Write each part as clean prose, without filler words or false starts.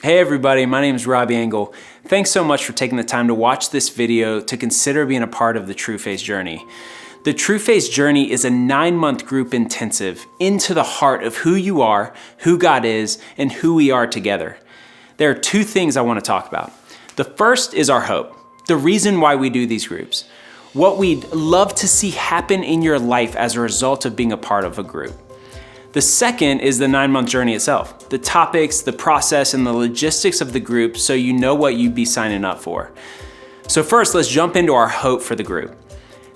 Hey everybody, my name is Robbie Engel. Thanks so much for taking the time to watch this video to consider being a part of the Trueface Journey. The Trueface Journey is a 9-month group intensive into the heart of who you are, who God is, and who we are together. There are 2 things I want to talk about. The first is our hope, the reason why we do these groups, what we'd love to see happen in your life as a result of being a part of a group. The second is the 9-month journey itself, the topics, the process, and the logistics of the group so you know what you'd be signing up for. So first, let's jump into our hope for the group.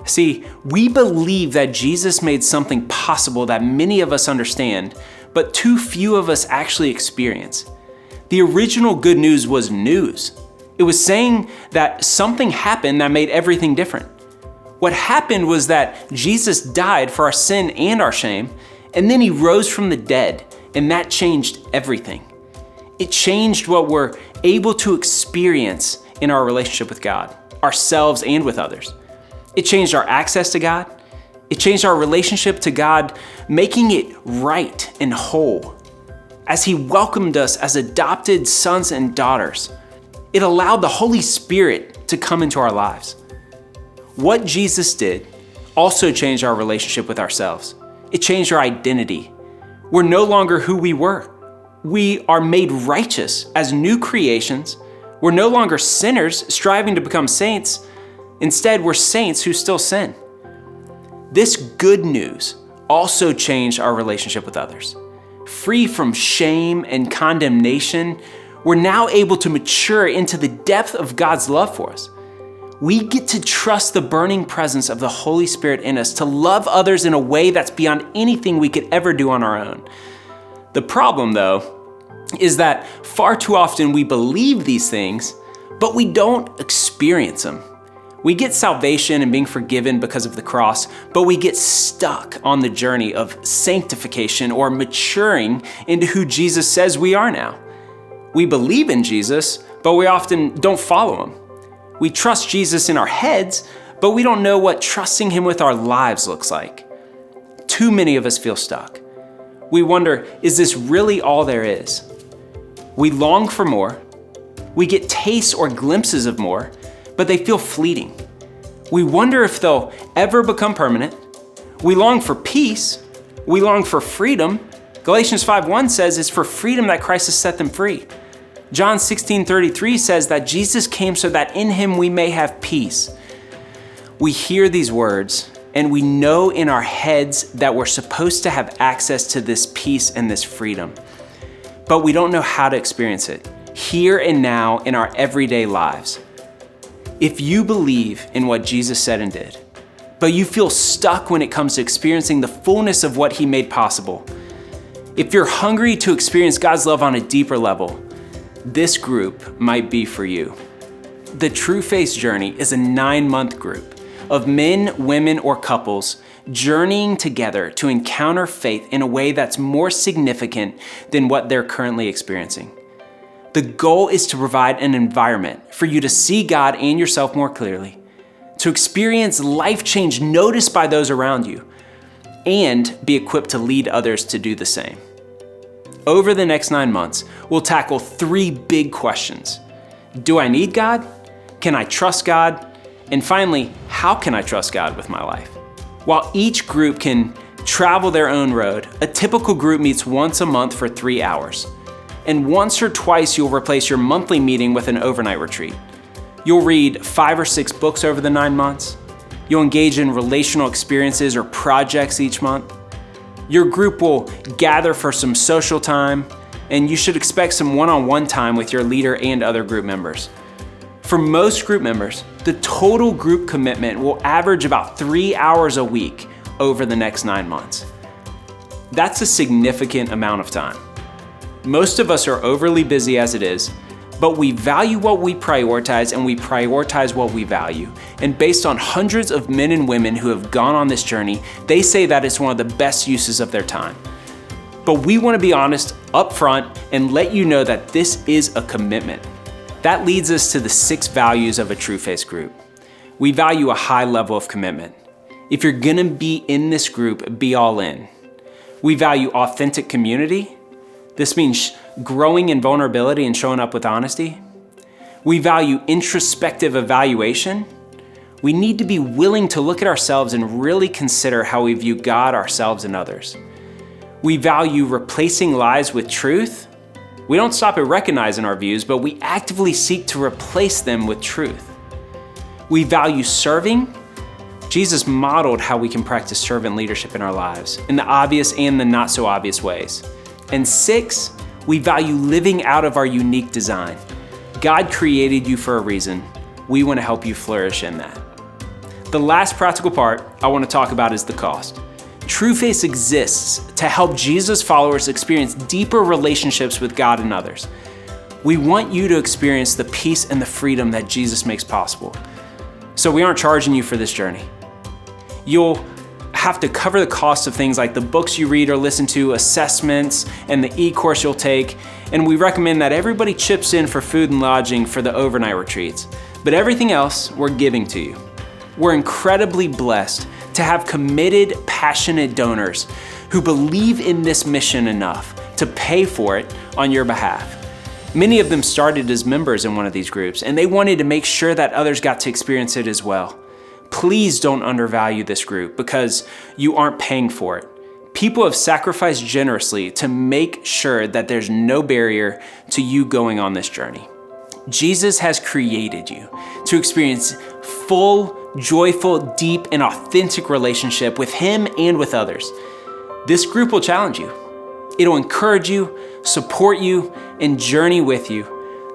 See, we believe that Jesus made something possible that many of us understand, but too few of us actually experience. The original good news was news. It was saying that something happened that made everything different. What happened was that Jesus died for our sin and our shame, and then he rose from the dead, and that changed everything. It changed what we're able to experience in our relationship with God, ourselves and with others. It changed our access to God. It changed our relationship to God, making it right and whole. As he welcomed us as adopted sons and daughters, it allowed the Holy Spirit to come into our lives. What Jesus did also changed our relationship with ourselves. It changed our identity. We're no longer who we were. We are made righteous as new creations. We're no longer sinners striving to become saints. Instead, we're saints who still sin. This good news also changed our relationship with others. Free from shame and condemnation, we're now able to mature into the depth of God's love for us. We get to trust the burning presence of the Holy Spirit in us to love others in a way that's beyond anything we could ever do on our own. The problem, though, is that far too often we believe these things, but we don't experience them. We get salvation and being forgiven because of the cross, but we get stuck on the journey of sanctification or maturing into who Jesus says we are now. We believe in Jesus, but we often don't follow him. We trust Jesus in our heads, but we don't know what trusting him with our lives looks like. Too many of us feel stuck. We wonder, is this really all there is? We long for more. We get tastes or glimpses of more, but they feel fleeting. We wonder if they'll ever become permanent. We long for peace. We long for freedom. Galatians 5:1 says it's for freedom that Christ has set them free. John 16:33 says that Jesus came so that in him we may have peace. We hear these words and we know in our heads that we're supposed to have access to this peace and this freedom, but we don't know how to experience it here and now in our everyday lives. If you believe in what Jesus said and did, but you feel stuck when it comes to experiencing the fullness of what he made possible, if you're hungry to experience God's love on a deeper level, this group might be for you. The Trueface Journey is a 9-month group of men, women, or couples journeying together to encounter faith in a way that's more significant than what they're currently experiencing. The goal is to provide an environment for you to see God and yourself more clearly, to experience life change noticed by those around you, and be equipped to lead others to do the same. Over the next 9 months, we'll tackle 3 big questions. Do I need God? Can I trust God? And finally, how can I trust God with my life? While each group can travel their own road, a typical group meets once a month for 3 hours. And once or twice, you'll replace your monthly meeting with an overnight retreat. You'll read 5 or 6 books over the 9 months. You'll engage in relational experiences or projects each month. Your group will gather for some social time, and you should expect some one-on-one time with your leader and other group members. For most group members, the total group commitment will average about 3 hours a week over the next 9 months. That's a significant amount of time. Most of us are overly busy as it is, but we value what we prioritize and we prioritize what we value. And based on hundreds of men and women who have gone on this journey, they say that it's one of the best uses of their time. But we want to be honest up front and let you know that this is a commitment. That leads us to the 6 values of a Trueface group. We value a high level of commitment. If you're gonna be in this group, be all in. We value authentic community. This means growing in vulnerability and showing up with honesty. We value introspective evaluation. We need to be willing to look at ourselves and really consider how we view God, ourselves, and others. We value replacing lies with truth. We don't stop at recognizing our views, but we actively seek to replace them with truth. We value serving. Jesus modeled how we can practice servant leadership in our lives, in the obvious and the not so obvious ways. And 6, we value living out of our unique design. God created you for a reason. We want to help you flourish in that. The last practical part I want to talk about is the cost. Trueface exists to help Jesus followers experience deeper relationships with God and others. We want you to experience the peace and the freedom that Jesus makes possible. So we aren't charging you for this journey. You'll have to cover the cost of things like the books you read or listen to, assessments, and the e-course you'll take. And we recommend that everybody chips in for food and lodging for the overnight retreats. But everything else, we're giving to you. We're incredibly blessed to have committed, passionate donors who believe in this mission enough to pay for it on your behalf. Many of them started as members in one of these groups, and they wanted to make sure that others got to experience it as well. Please don't undervalue this group because you aren't paying for it. People have sacrificed generously to make sure that there's no barrier to you going on this journey. Jesus has created you to experience full, joyful, deep, and authentic relationship with Him and with others. This group will challenge you. It'll encourage you, support you, and journey with you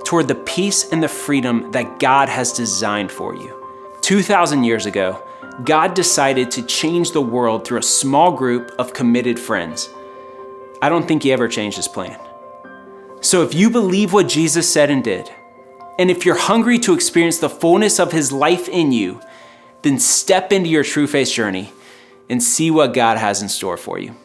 toward the peace and the freedom that God has designed for you. 2,000 years ago, God decided to change the world through a small group of committed friends. I don't think He ever changed His plan. So if you believe what Jesus said and did, and if you're hungry to experience the fullness of His life in you, then step into your Trueface journey and see what God has in store for you.